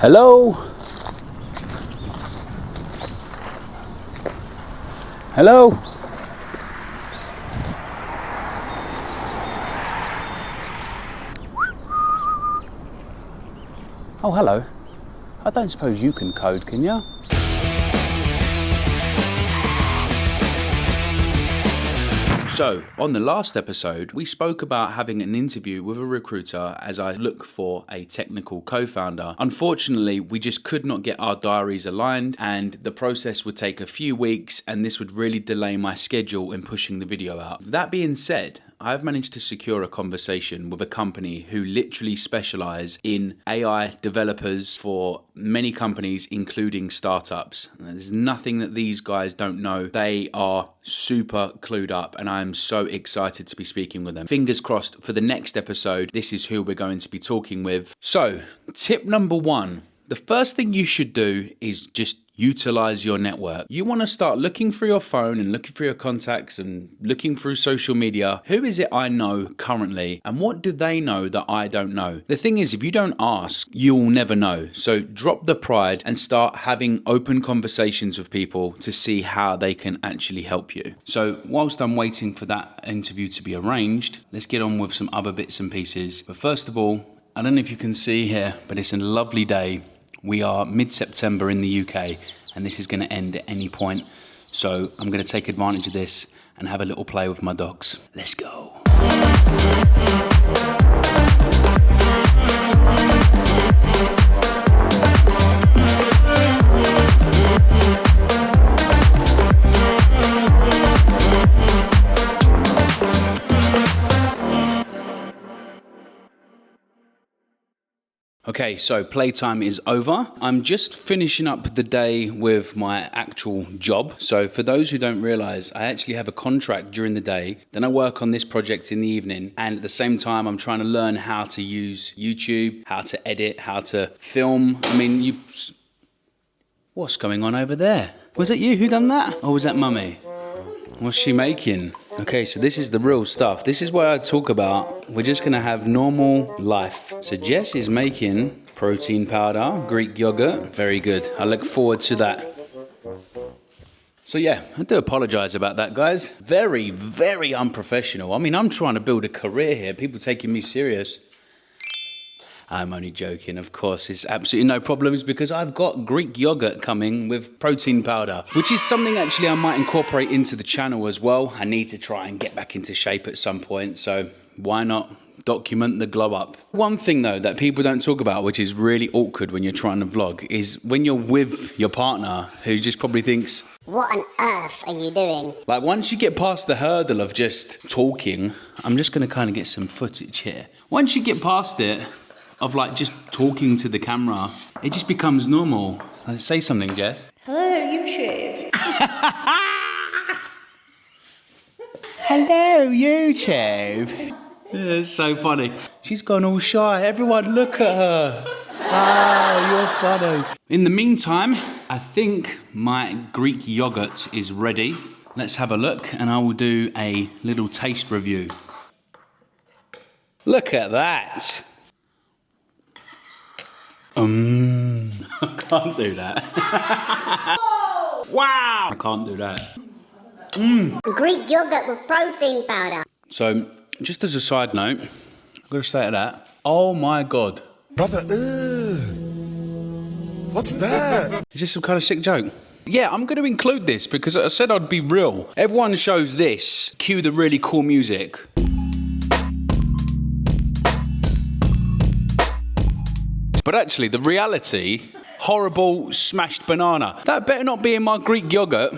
Hello? Hello? Oh, hello. I don't suppose you can code, can you? So, on the last episode, we spoke about having an interview with a recruiter as I look for a technical co-founder. Unfortunately, we just could not get our diaries aligned, and the process would take a few weeks, and this would really delay my schedule in pushing the video out. That being said, I've managed to secure a conversation with a company who literally specialize in AI developers for many companies, including startups. There's nothing that these guys don't know. They are super clued up, and I'm so excited to be speaking with them. Fingers crossed for the next episode, this is who we're going to be talking with. So, tip number one. The first thing you should do is just utilize your network. You want to start looking through your phone and looking through your contacts and looking through social media. Who is it I know currently, and what do they know that I don't know? The thing is, if you don't ask, you'll never know. So drop the pride and start having open conversations with people to see how they can actually help you. So whilst I'm waiting for that interview to be arranged, let's get on with some other bits and pieces. But first of all, I don't know if you can see here, but it's a lovely day. We are mid-September in the UK, and this is going to end at any point. So I'm going to take advantage of this and have a little play with my dogs. Let's go. Okay, so playtime is over. I'm just finishing up the day with my actual job. So for those who don't realize, I actually have a contract during the day. Then I work on this project in the evening. And at the same time, I'm trying to learn how to use YouTube, how to edit, how to film. I mean, what's going on over there? Was it you who done that? Or was that mummy? What's she making? Okay, so this is the real stuff. This is what I talk about. We're just gonna have normal life. So Jess is making protein powder, Greek yogurt. Very good. I look forward to that. So yeah, I do apologize about that, guys. Very, very unprofessional. I mean, I'm trying to build a career here. People taking me serious. I'm only joking, of course. It's absolutely no problems because I've got Greek yogurt coming with protein powder, which is something actually I might incorporate into the channel as well. I need to try and get back into shape at some point, so why not document the glow up? One thing though that people don't talk about, which is really awkward when you're trying to vlog, is when you're with your partner who just probably thinks, what on earth are you doing? Like once you get past the hurdle of just talking, I'm just going to kind of get some footage here. Once you get past it, of like just talking to the camera, it just becomes normal. Say something, Jess. Hello, YouTube. Hello, YouTube. It's so funny. She's gone all shy. Everyone look at her. Oh, you're funny. In the meantime, I think my Greek yogurt is ready. Let's have a look and I will do a little taste review. Look at that. I can't do that. Wow! I can't do that. Greek yogurt with protein powder. So, just as a side note, I've got to say to that, oh my God. Brother, what's that? Is this some kind of sick joke? Yeah, I'm going to include this because I said I'd be real. Everyone shows this. Cue the really cool music. But actually, the reality, horrible smashed banana. That better not be in my Greek yogurt.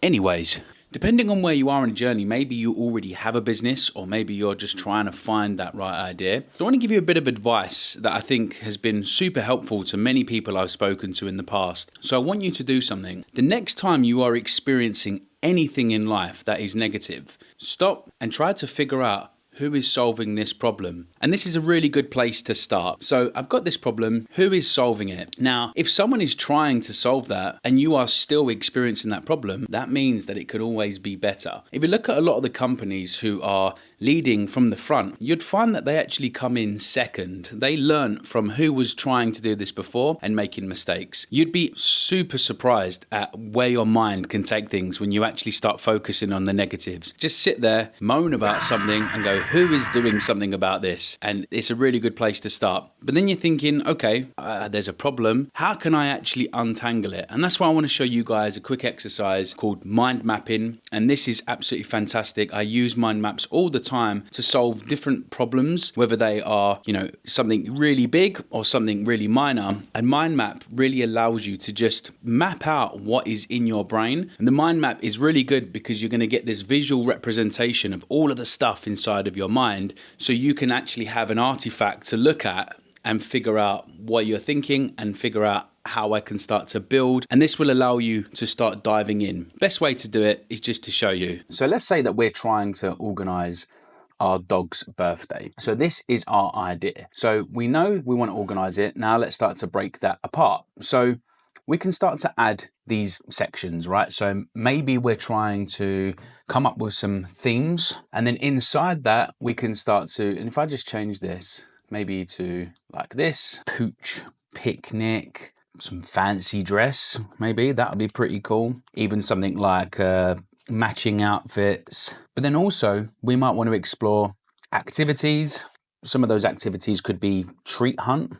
Anyways, depending on where you are in the journey, maybe you already have a business or maybe you're just trying to find that right idea. So I want to give you a bit of advice that I think has been super helpful to many people I've spoken to in the past. So I want you to do something. The next time you are experiencing anything in life that is negative, stop and try to figure out who is solving this problem? And this is a really good place to start. So I've got this problem, who is solving it? Now, if someone is trying to solve that and you are still experiencing that problem, that means that it could always be better. If you look at a lot of the companies who are leading from the front, you'd find that they actually come in second. They learn from who was trying to do this before and making mistakes. You'd be super surprised at where your mind can take things when you actually start focusing on the negatives. Just sit there, moan about something and go, who is doing something about this? And it's a really good place to start. But then you're thinking, okay, there's a problem. How can I actually untangle it? And that's why I want to show you guys a quick exercise called mind mapping. And this is absolutely fantastic. I use mind maps all the time to solve different problems, whether they are, something really big or something really minor. And mind map really allows you to just map out what is in your brain. And the mind map is really good because you're going to get this visual representation of all of the stuff inside of your mind, so you can actually have an artifact to look at and figure out what you're thinking and figure out how I can start to build. And this will allow you to start diving in. Best way to do it is just to show you. So let's say that we're trying to organize our dog's birthday. So this is our idea. So we know we want to organize it. Now let's start to break that apart. So we can start to add these sections, right? So maybe we're trying to come up with some themes, and then inside that we can start to, and if I just change this maybe to like this, pooch, picnic, some fancy dress, maybe that would be pretty cool. Even something like matching outfits. But then also we might want to explore activities. Some of those activities could be treat hunt,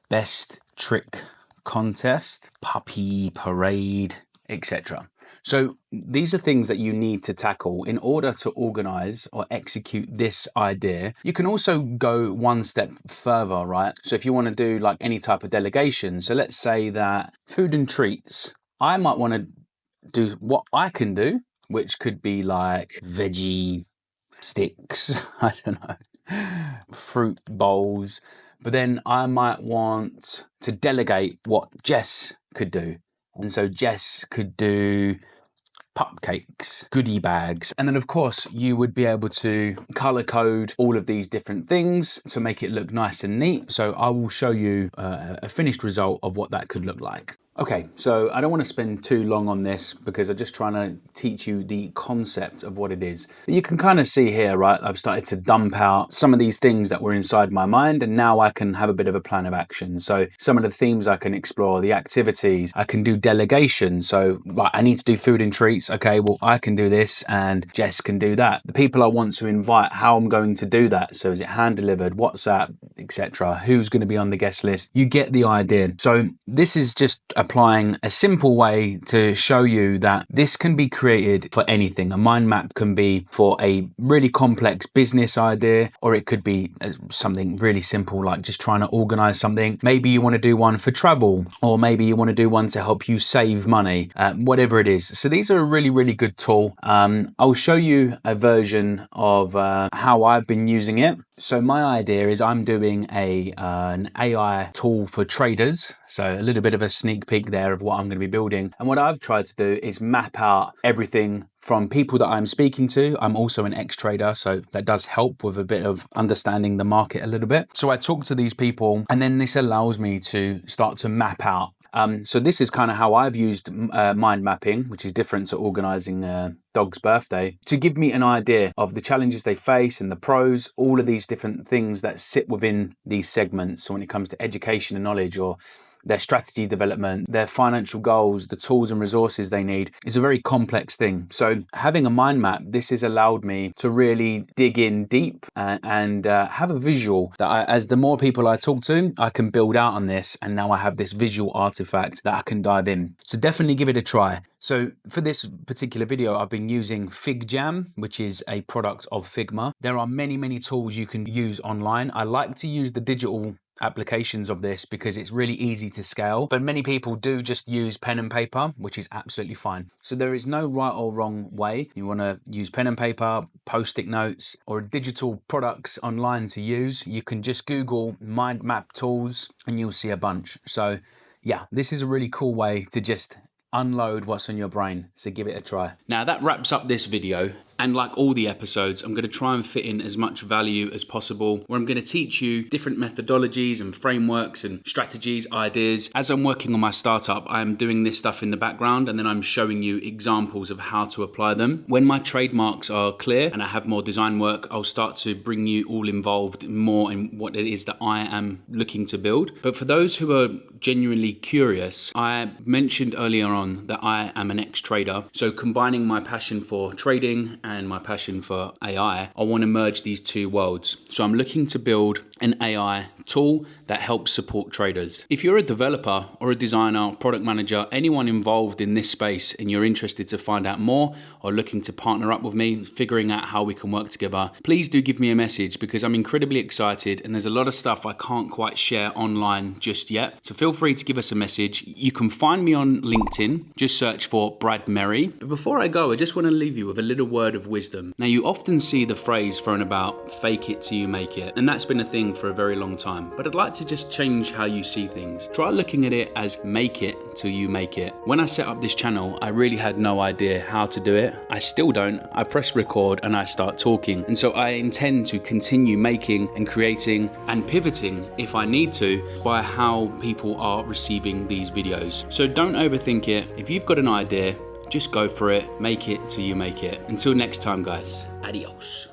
best trick contest, puppy parade, etc. So these are things that you need to tackle in order to organize or execute this idea. You can also go one step further, right? So if you want to do like any type of delegation, so let's say that food and treats, I might want to do what I can do, which could be like veggie sticks, I don't know, fruit bowls. But then I might want to delegate what Jess could do. And so Jess could do cupcakes, goodie bags. And then of course you would be able to color code all of these different things to make it look nice and neat. So I will show you a finished result of what that could look like. Okay, so I don't want to spend too long on this because I'm just trying to teach you the concept of what it is. You can kind of see here, right? I've started to dump out some of these things that were inside my mind, and now I can have a bit of a plan of action. So some of the themes I can explore, the activities, I can do delegation. So like, I need to do food and treats. Okay, well, I can do this and Jess can do that. The people I want to invite, how I'm going to do that. So is it hand delivered, WhatsApp, etc.? Who's going to be on the guest list? You get the idea. So this is just applying a simple way to show you that this can be created for anything. A mind map can be for a really complex business idea, or it could be something really simple like just trying to organize something. Maybe you want to do one for travel, or maybe you want to do one to help you save money, whatever it is. So these are a really, really good tool. I'll show you a version of how I've been using it. So my idea is I'm doing an AI tool for traders. So a little bit of a sneak peek there of what I'm going to be building. And what I've tried to do is map out everything from people that I'm speaking to. I'm also an ex-trader, so that does help with a bit of understanding the market a little bit. So I talk to these people, and then this allows me to start to map out. So this is kind of how I've used mind mapping, which is different to organizing a dog's birthday, to give me an idea of the challenges they face and the pros, all of these different things that sit within these segments. So when it comes to education and knowledge, or their strategy development, their financial goals, the tools and resources they need, is a very complex thing. So having a mind map, this has allowed me to really dig in deep and have a visual that as the more people I talk to, I can build out on this. And now I have this visual artifact that I can dive in. So definitely give it a try. So for this particular video, I've been using FigJam, which is a product of Figma. There are many, many tools you can use online. I like to use the digital applications of this because it's really easy to scale, but many people do just use pen and paper, which is absolutely fine. So there is no right or wrong way. You want to use pen and paper, post-it notes, or digital products online to use, you can just Google mind map tools and you'll see a bunch. So yeah, this is a really cool way to just unload what's on your brain. So give it a try. Now that wraps up this video. And like all the episodes, I'm going to try and fit in as much value as possible, where I'm going to teach you different methodologies and frameworks and strategies, ideas. As I'm working on my startup, I'm doing this stuff in the background, and then I'm showing you examples of how to apply them. When my trademarks are clear and I have more design work, I'll start to bring you all involved more in what it is that I am looking to build. But for those who are genuinely curious, I mentioned earlier on that I am an ex-trader. So combining my passion for trading and my passion for AI, I want to merge these two worlds. So I'm looking to build an AI tool that helps support traders. If you're a developer or a designer, product manager, anyone involved in this space, and you're interested to find out more or looking to partner up with me, figuring out how we can work together, please do give me a message, because I'm incredibly excited and there's a lot of stuff I can't quite share online just yet. So feel free to give us a message. You can find me on LinkedIn, just search for Brad Merry. But before I go, I just want to leave you with a little word of wisdom. Now, you often see the phrase thrown about, fake it till you make it, and that's been a thing for a very long time. But I'd like to just change how you see things. Try looking at it as make it till you make it. When I set up this channel, I really had no idea how to do it. I still don't. I press record and I start talking. And so I intend to continue making and creating and pivoting, if I need to, by how people are receiving these videos. So don't overthink it. If you've got an idea, just go for it. Make it till you make it. Until next time, guys. Adios.